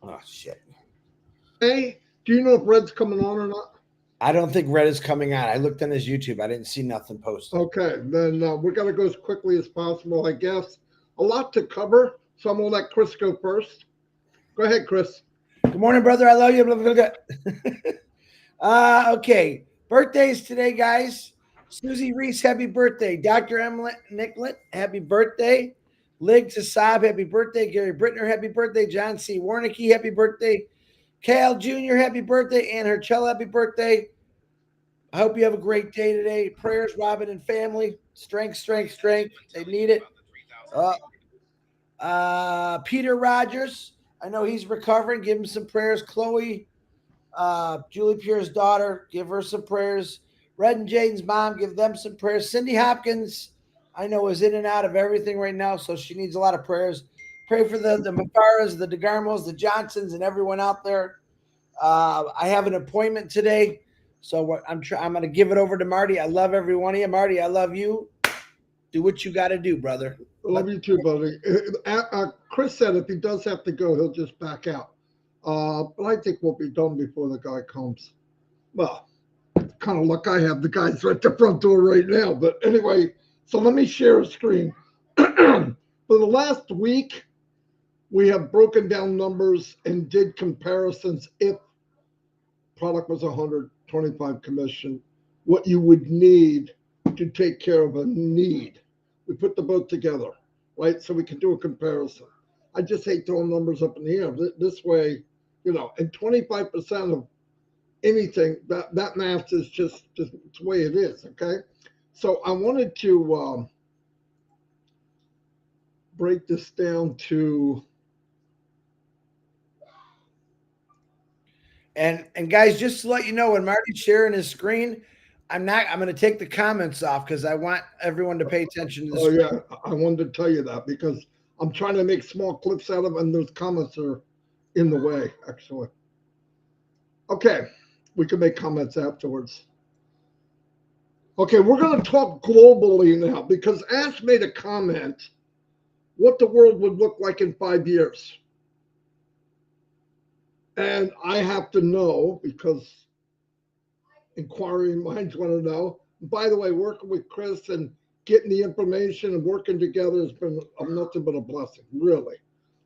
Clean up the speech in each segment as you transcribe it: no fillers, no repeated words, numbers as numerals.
Oh, shit. Hey, do you know if Red's coming on or not? I don't think Red is coming on. I looked on his YouTube. I didn't see nothing posted. Okay, then we're going to go as quickly as possible, I guess. A lot to cover, so I'm going to let Chris go first. Go ahead, Chris. Good morning, brother. I love you. Blah, blah, blah. Okay. Birthdays today, guys. Susie Reese, happy birthday. Dr. Emily Nicklet, happy birthday. Lig Tasab, happy birthday. Gary Brittner, happy birthday. John C. Warnicki, happy birthday. Cal Jr., happy birthday. Ann Herchel, happy birthday. I hope you have a great day today. Prayers, Robin and family. Strength, strength, strength. They need it. Uh, Peter Rogers, I know he's recovering. Give him some prayers. Chloe, Julie Pierre's daughter, give her some prayers. Red and Jaden's mom, give them some prayers. Cindy Hopkins, I know, is in and out of everything right now, so she needs a lot of prayers. Pray for the Makaras, the DeGarmos, the Johnsons, and everyone out there. I have an appointment today, so I'm going to give it over to Marty. I love every one of you. Marty, I love you. Do what you got to do, brother. I love you too, buddy. Chris said if he does have to go, he'll just back out. But I think we'll be done before the guy comes. Well, kind of luck I have. The guy's right at the front door right now. But anyway, so let me share a screen. For the last week, we have broken down numbers and did comparisons if product was 125 commission, what you would need to take care of a need. We put the both together, right? So we can do a comparison. I just hate throwing numbers up in the air. This way, and 25% of anything, that math is just the way it is, okay? So I wanted to break this down to. And guys, just to let you know, when Marty's sharing his screen, I'm going to take the comments off because I want everyone to pay attention to the Oh screen. yeah, I wanted to tell you that because I'm trying to make small clips out of, and those comments are in the way. Actually, okay, we can make comments afterwards. Okay, we're going to talk globally now because Ash made a comment what the world would look like in 5 years. And I have to know because inquiring minds want to know. By the way, working with Chris and getting the information and working together has been nothing but a blessing, really.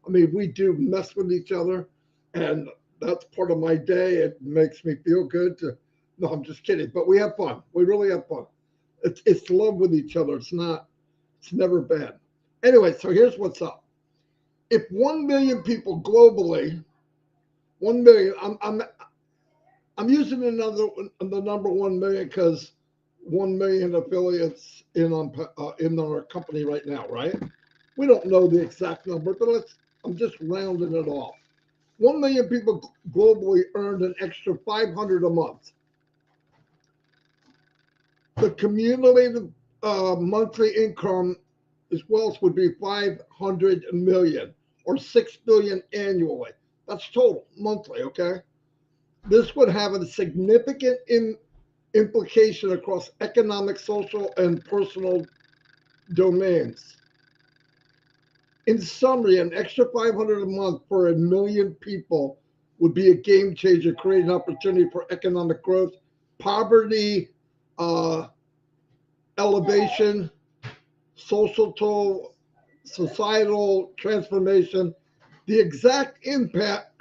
I mean, we do mess with each other, and that's part of my day. It makes me feel good to. No, I'm just kidding. But we have fun. We really have fun. It's love with each other. It's not. It's never bad. Anyway, so here's what's up. If 1 million people globally, 1 million, I'm using the number 1 million because 1 million affiliates in our company right now, right? We don't know the exact number, but I'm just rounding it off. 1 million people globally earned an extra 500 a month. The cumulative monthly income as well would be 500 million or 6 billion annually. That's total monthly, okay? This would have a significant implication across economic, social, and personal domains. In summary, an extra 500 a month for 1 million people would be a game changer, creating opportunity for economic growth, poverty uh, elevation, social, societal transformation. The exact impact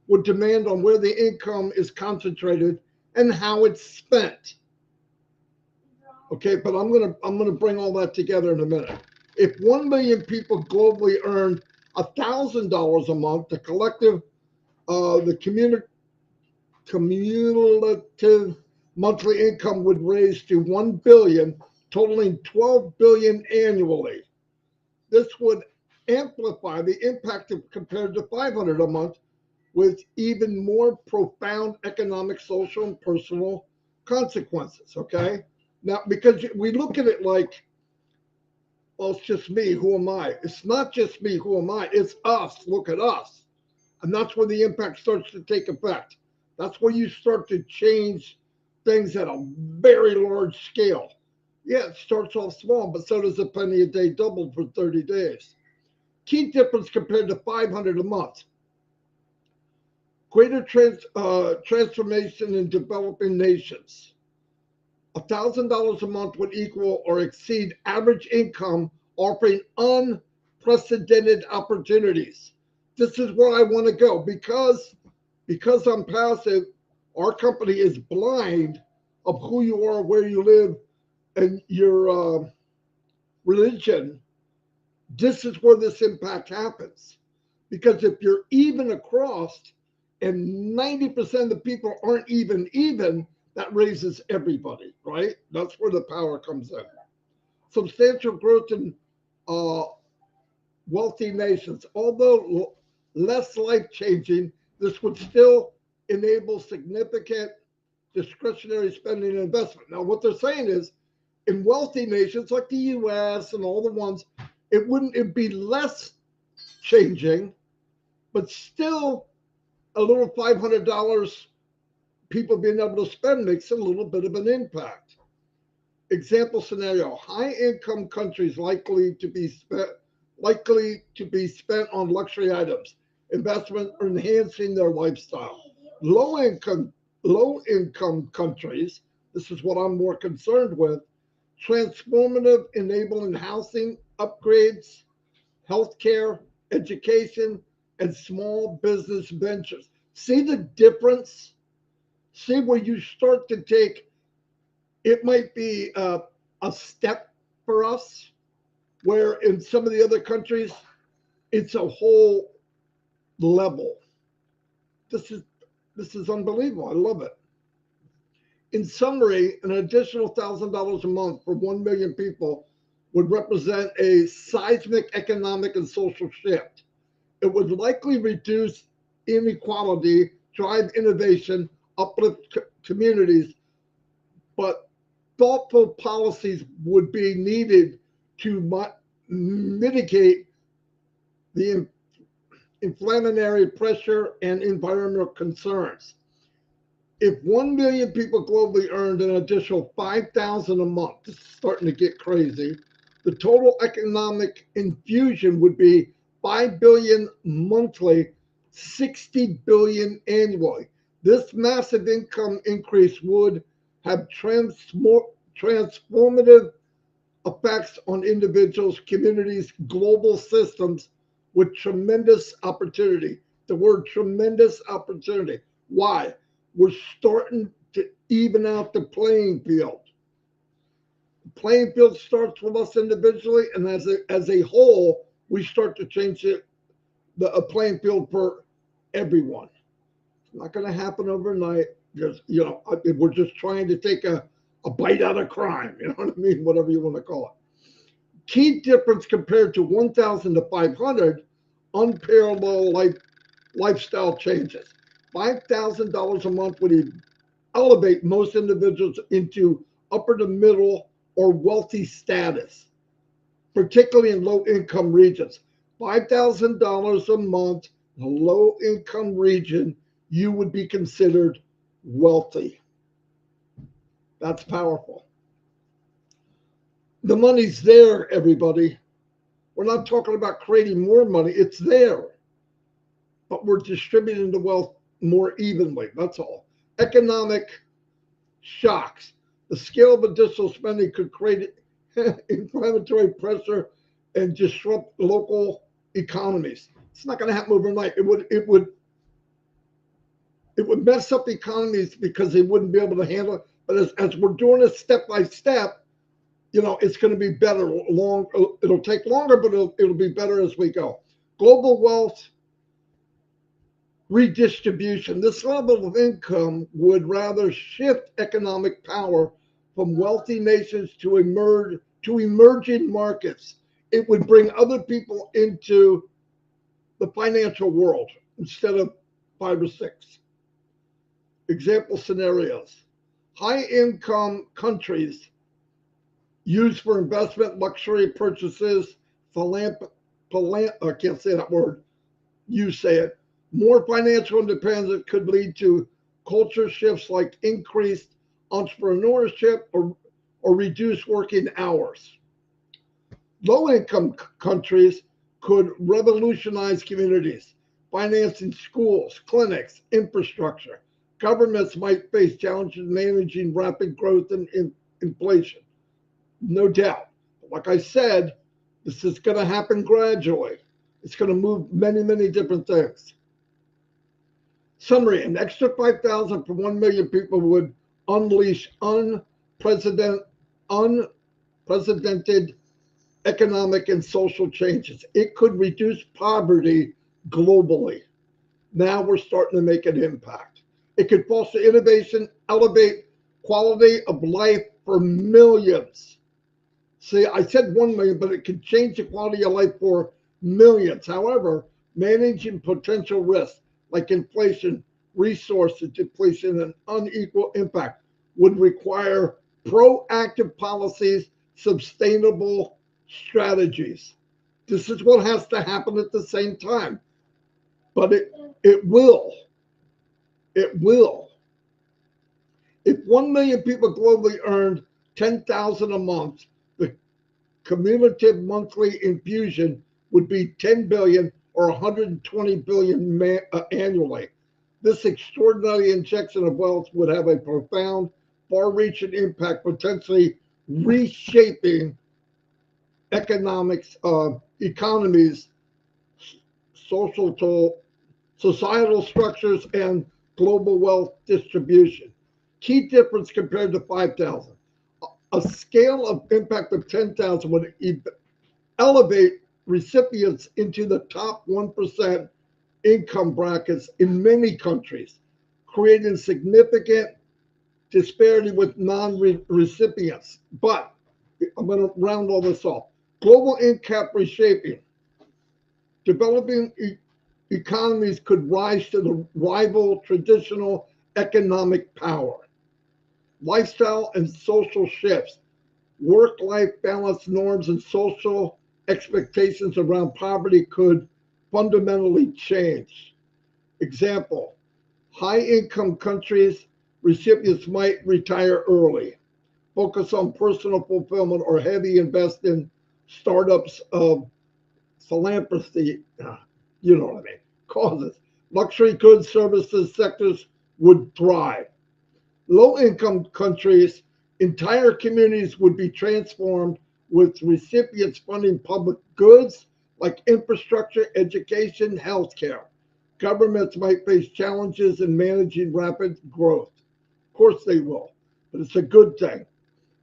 would demand on where the income is concentrated and how it's spent. Okay, but I'm gonna bring all that together in a minute. If 1 million people globally earned $1,000 a month, the cumulative monthly income would raise to 1 billion, totaling 12 billion annually. This would amplify the impact of compared to 500 a month with even more profound economic, social, and personal consequences. Okay. Now, because we look at it like, well, it's just me. Who am I? It's not just me. Who am I? It's us. Look at us. And that's where the impact starts to take effect. That's where you start to change things at a very large scale. Yeah, it starts off small, but so does a penny a day doubled for 30 days. Key difference compared to 500 a month. Greater transformation in developing nations. $1,000 a month would equal or exceed average income, offering unprecedented opportunities. This is where I want to go because I'm passive. Our company is blind of who you are, where you live, and your religion. This is where this impact happens. Because if you're even across and 90% of the people aren't even, that raises everybody, right? That's where the power comes in. Substantial growth in uh, wealthy nations. Although less life changing, this would still enable significant discretionary spending and investment. Now, what they're saying is in wealthy nations like the US and all the ones, it'd be less changing, but still a little $500 people being able to spend makes a little bit of an impact. Example scenario: high income countries likely to be spent on luxury items, investment or enhancing their lifestyle. Low income countries, this is what I'm more concerned with, transformative enabling housing upgrades, healthcare, education, and small business ventures. See the difference? See where you start to take, it might be a step for us, where in some of the other countries, it's a whole level. This is this is unbelievable. I love it. In summary, an additional $1,000 a month for 1 million people would represent a seismic economic and social shift. It would likely reduce inequality, drive innovation, uplift communities, but thoughtful policies would be needed to mitigate the inflationary pressure and environmental concerns. If 1 million people globally earned an additional 5,000 a month, this is starting to get crazy, the total economic infusion would be 5 billion monthly, 60 billion annually. This massive income increase would have transformative effects on individuals, communities, global systems with tremendous opportunity. The word tremendous opportunity. Why? We're starting to even out the playing field. The playing field starts with us individually, and as a whole, we start to change the playing field for everyone. It's not going to happen overnight. Just we're just trying to take a bite out of crime. You know what I mean? Whatever you want to call it. Key difference compared to 1,000 to 500, unparalleled lifestyle changes. $5,000 a month would elevate most individuals into upper to middle or wealthy status, particularly in low income regions. $5,000 a month in a low income region, you would be considered wealthy. That's powerful. The money's there, everybody. We're not talking about creating more money. It's there. But we're distributing the wealth more evenly. That's all. Economic shocks. The scale of additional spending could create inflammatory pressure and disrupt local economies. It's not going to happen overnight. It would mess up economies because they wouldn't be able to handle it. But as we're doing it step by step, it's going to be better. It'll take longer, but it'll be better as we go. Global wealth redistribution. This level of income would rather shift economic power from wealthy nations to emerging markets. It would bring other people into the financial world instead of 5 or 6. Example scenarios: high income countries used for investment, luxury purchases, I can't say that word. You say it. More financial independence could lead to culture shifts like increased entrepreneurship or reduced working hours. Low income countries could revolutionize communities. financing schools, clinics, infrastructure. Governments might face challenges managing rapid growth and inflation, no doubt. Like I said, this is going to happen gradually. It's going to move many, many different things. Summary: an extra 5,000 for 1 million people would unleash unprecedented economic and social changes. It could reduce poverty globally. Now we're starting to make an impact. It could foster innovation, elevate quality of life for millions. See, I said 1 million, but it could change the quality of life for millions. However, managing potential risks like inflation, resources depletion, and unequal impact would require proactive policies, sustainable strategies. This is what has to happen at the same time. But it will. It will. If 1 million people globally earned 10,000 a month, the cumulative monthly infusion would be 10 billion or 120 billion annually. This extraordinary injection of wealth would have a profound, far-reaching impact, potentially reshaping economies, societal structures, and global wealth distribution. Key difference compared to 5,000. A scale of impact of 10,000 would elevate recipients into the top 1% income brackets in many countries, creating significant disparity with non-recipients. But I'm going to round all this off. Global income reshaping. Developing economies could rise to the rival traditional economic power. Lifestyle and social shifts. Work-life balance norms and social expectations around poverty could fundamentally change. Example, high-income countries, recipients might retire early, focus on personal fulfillment, or heavy invest in startups of philanthropy, you know what I mean, causes. Luxury goods, services sectors would thrive. Low-income countries, entire communities would be transformed with recipients funding public goods like infrastructure, education, healthcare. Governments might face challenges in managing rapid growth. Of course they will, but it's a good thing.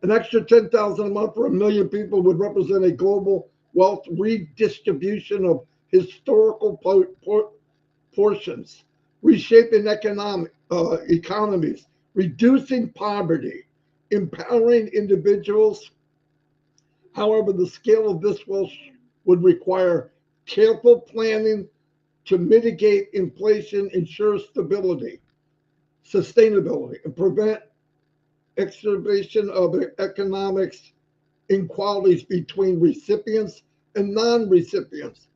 An extra 10,000 a month for 1 million people would represent a global wealth redistribution of historical portions, reshaping economies, reducing poverty, empowering individuals. However, the scale of this wealth would require careful planning to mitigate inflation, ensure stability, sustainability, and prevent exacerbation of economics inequalities between recipients and non-recipients.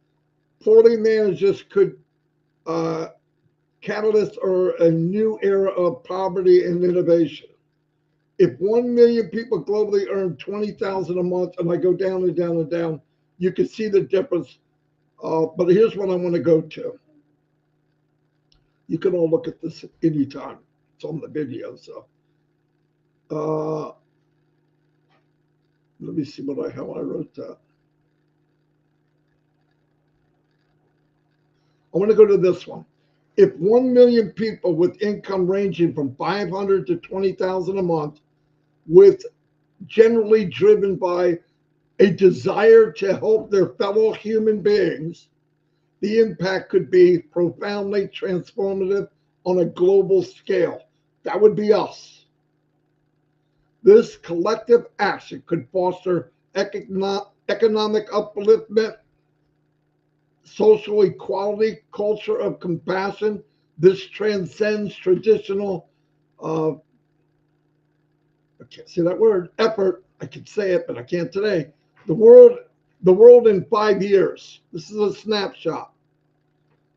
Poorly managed, this could catalyst or a new era of poverty and innovation. If 1 million people globally earn 20,000 a month, and I go down and down and down, you can see the difference. But here's what I want to go to. You can all look at this anytime. It's on the video. So let me see how I wrote that. I want to go to this one. If 1 million people with income ranging from 500 to 20,000 a month, with generally driven by a desire to help their fellow human beings, the impact could be profoundly transformative on a global scale. That would be us. This collective action could foster economic upliftment, social equality, culture of compassion. This transcends traditional, I can't say that word, effort. I can say it, but I can't today. The world in 5 years. This is a snapshot.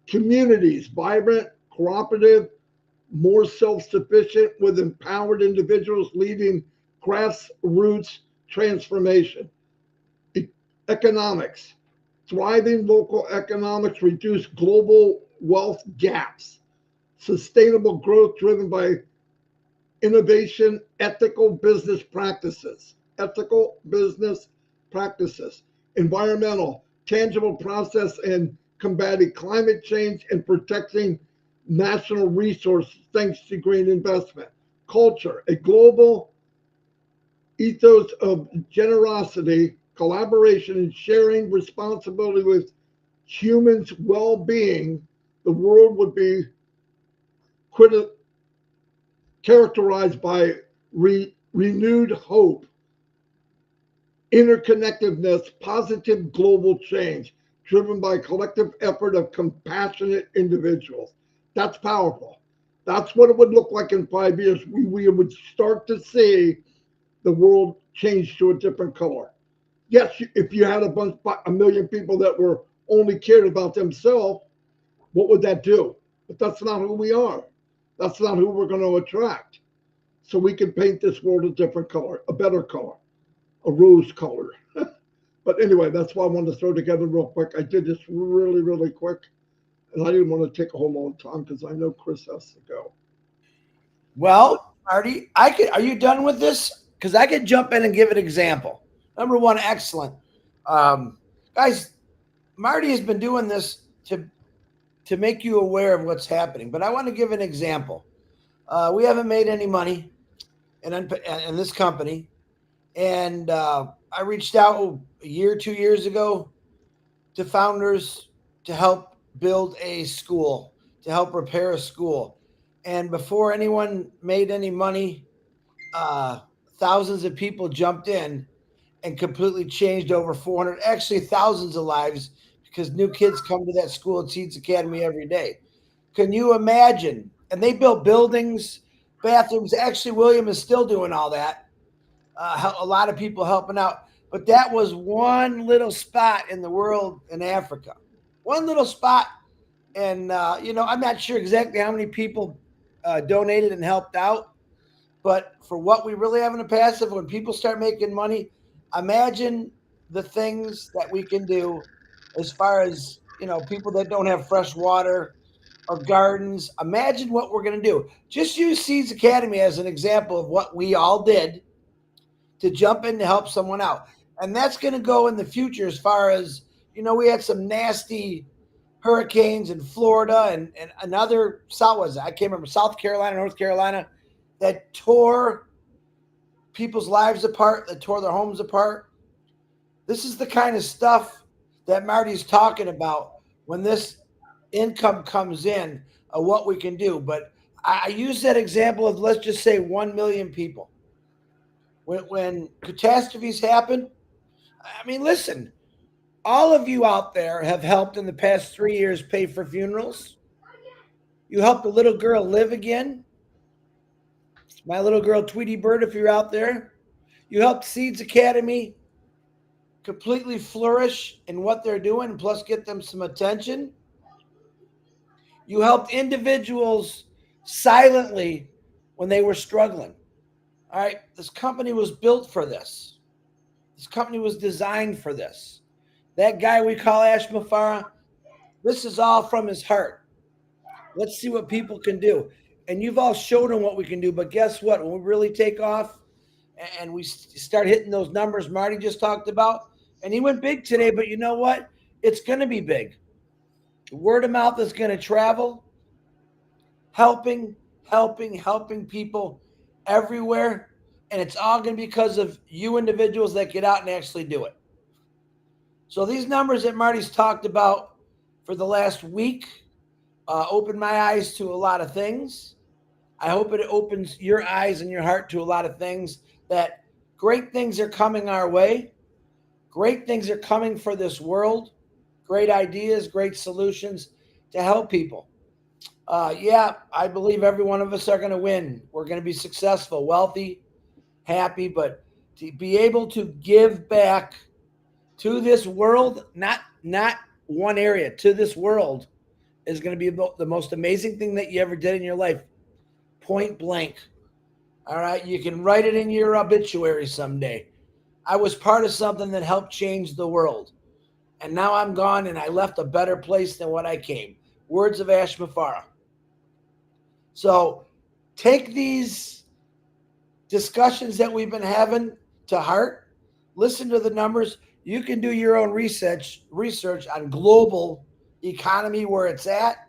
Communities, vibrant, cooperative, more self-sufficient, with empowered individuals leading grassroots transformation. Economics, thriving local economics, reduce global wealth gaps, sustainable growth driven by innovation, ethical business practices, environmental, tangible process, and combating climate change and protecting national resources thanks to green investment. Culture, a global ethos of generosity, collaboration, and sharing responsibility with humans' well being. The world would be characterized by renewed hope, interconnectedness, positive global change, driven by collective effort of compassionate individuals. That's powerful. That's what it would look like in 5 years. We would start to see the world change to a different color. Yes, if you had a million people that were only cared about themselves, what would that do? But that's not who we are. That's not who we're going to attract. So we can paint this world a different color, a better color, a rose color. But anyway, that's why I wanted to throw together real quick. I did this really, really quick, and I didn't want to take a whole long time because I know Chris has to go. Well, Marty, are you done with this? Because I could jump in and give an example. Number one, excellent. Guys, Marty has been doing this to make you aware of what's happening. But I want to give an example. We haven't made any money in this company, and I reached out a year, 2 years ago to founders to help build a school, to help repair a school. And before anyone made any money, uh, thousands of people jumped in and completely changed over 400, actually thousands of lives, because new kids come to that school at Seeds Academy every day. Can you imagine? And they built buildings, bathrooms. Actually, William is still doing all that. A lot of people helping out. But that was one little spot in the world in Africa. One little spot. And, I'm not sure exactly how many people donated and helped out. But for what we really have in the passive, when people start making money, imagine the things that we can do as far as, people that don't have fresh water or gardens. Imagine what we're going to do. Just use Seeds Academy as an example of what we all did to jump in to help someone out. And that's going to go in the future as far as, we had some nasty hurricanes in Florida and another I can't remember, South Carolina, North Carolina, that tore people's lives apart, that tore their homes apart. This is the kind of stuff that Marty's talking about when this income comes in of what we can do. But I use that example of, let's just say, 1 million people. When catastrophes happen, I mean, listen, all of you out there have helped in the past 3 years pay for funerals. You helped a little girl live again. My little girl, Tweety Bird, if you're out there. You helped Seeds Academy completely flourish in what they're doing, plus get them some attention. You helped individuals silently when they were struggling. All right, this company was built for this. This company was designed for this. That guy we call Ash Mafara, this is all from his heart. Let's see what people can do. And you've all showed them what we can do. But guess what? When we really take off and we start hitting those numbers Marty just talked about, and he went big today, but you know what? It's going to be big. Word of mouth is going to travel, helping people everywhere. And it's all going to be because of you individuals that get out and actually do it. So these numbers that Marty's talked about for the last week opened my eyes to a lot of things. I hope it opens your eyes and your heart to a lot of things, that great things are coming our way. Great things are coming for this world. Great ideas, great solutions to help people. I believe every one of us are going to win. We're going to be successful, wealthy, happy, but to be able to give back to this world, not one area, to this world, is going to be the most amazing thing that you ever did in your life. Point blank. All right. You can write it in your obituary someday. I was part of something that helped change the world. And now I'm gone and I left a better place than what I came. Words of Ash Mafara. So take these discussions that we've been having to heart. Listen to the numbers. You can do your own research on global economy, where it's at,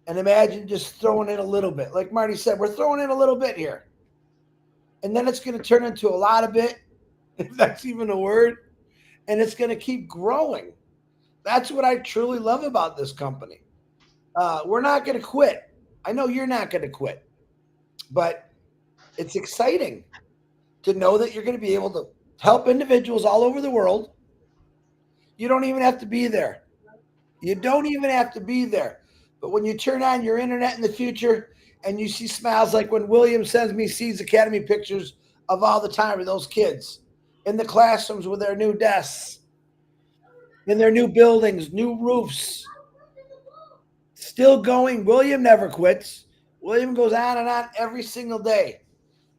and imagine just throwing in a little bit. Like Marty said, we're throwing in a little bit here. And then it's going to turn into a lot of bit, if that's even a word, and it's going to keep growing. That's what I truly love about this company. We're not going to quit. I know you're not going to quit, but it's exciting to know that you're going to be able to help individuals all over the world. You don't even have to be there. You don't even have to be there. But when you turn on your internet in the future and you see smiles like when William sends me Seeds Academy pictures of all the time of those kids in the classrooms with their new desks, in their new buildings, new roofs, still going. William never quits. William goes on and on every single day.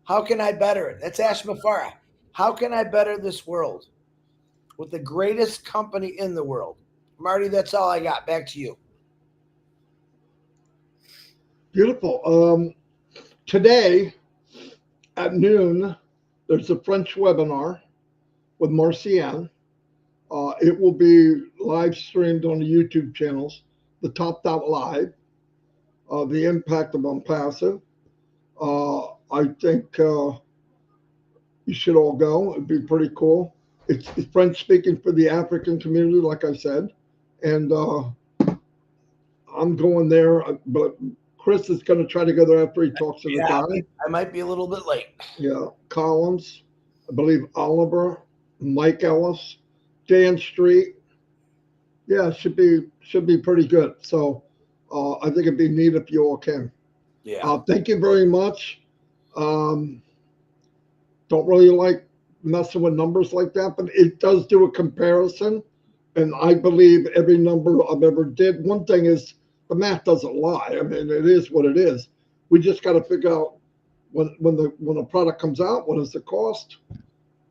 How can I better it? That's Ash Mafara. How can I better this world with the greatest company in the world? Marty, that's all I got. Back to you. Beautiful. Today at noon, there's a French webinar with Marcianne. It will be live streamed on the YouTube channels, the Top Dot Live, the impact of ONPASSIVE. I think you should all go. It'd be pretty cool. It's French speaking for the African community, like I said, and I'm going there. But Chris is going to try to go there after he talks to the guy. I might be a little bit late. Yeah, Collins, I believe Oliver, Mike Ellis, Dan Street. Yeah, should be pretty good. So I think it'd be neat if you all can. Yeah. Thank you very much. Don't really like messing with numbers like that, but it does do a comparison. And I believe every number I've ever did. One thing is the math doesn't lie. I mean, it is what it is. We just got to figure out when a product comes out, what is the cost?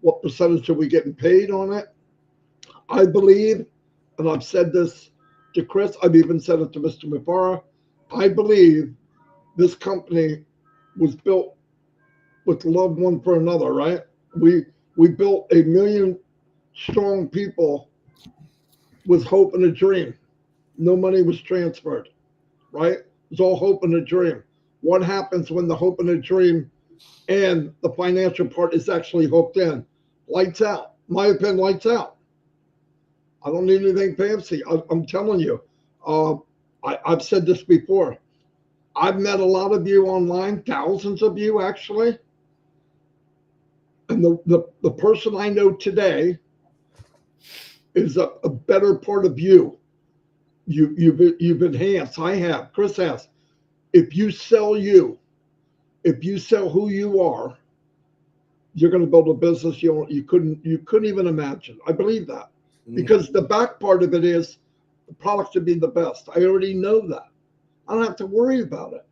What percentage are we getting paid on it? I believe, and I've said this to Chris, I've even said it to Mr. Mafara, I believe this company was built with love one for another, right? We built 1 million strong people with hope and a dream. No money was transferred, right? It was all hope and a dream. What happens when the hope and a dream and the financial part is actually hooked in? Lights out. My opinion, lights out. I don't need anything fancy. I'm telling you. I've said this before. I've met a lot of you online, thousands of you actually. And the person I know today is a better part of you. You've enhanced. I have. Chris has. If you sell you, if you sell who you are, you're going to build a business you couldn't even imagine. I believe that because the back part of it is the product should be the best. I already know that. I don't have to worry about it.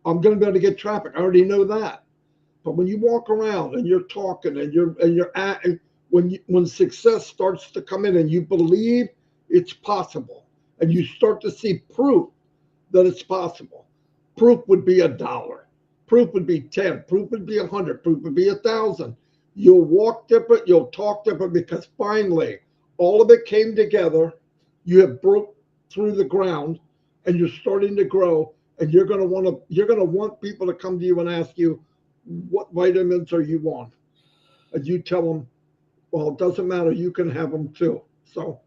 I'm going to be able to get traffic. I already know that. But when you walk around and you're talking and you're at when success starts to come in and you believe it's possible and you start to see proof that it's possible. Proof would be $1. Proof would be 10. Proof would be 100. Proof would be 1,000. You'll walk different. You'll talk different because finally all of it came together. You have broke through the ground and you're starting to grow. And you're going to want people to come to you and ask you, what vitamins are you on? And you tell them, well, it doesn't matter. You can have them too. So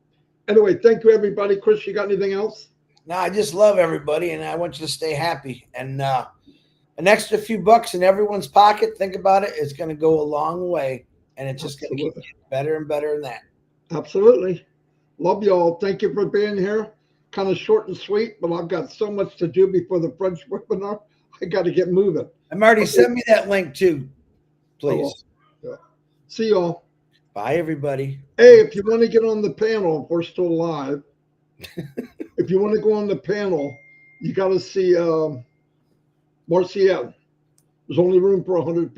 anyway, thank you, everybody. Chris, you got anything else? No, I just love everybody, and I want you to stay happy. And an extra few bucks in everyone's pocket, think about it, it's going to go a long way, and it's just going to keep getting better and better than that. Absolutely. Love you all. Thank you for being here. Kind of short and sweet, but I've got so much to do before the French webinar. I got to get moving. And Marty, send me that link too, please. Yeah. See y'all. Bye, everybody. Hey, if you want to get on the panel, if we're still live, if you want to go on the panel, you got to see Marcianne. There's only room for 100 people.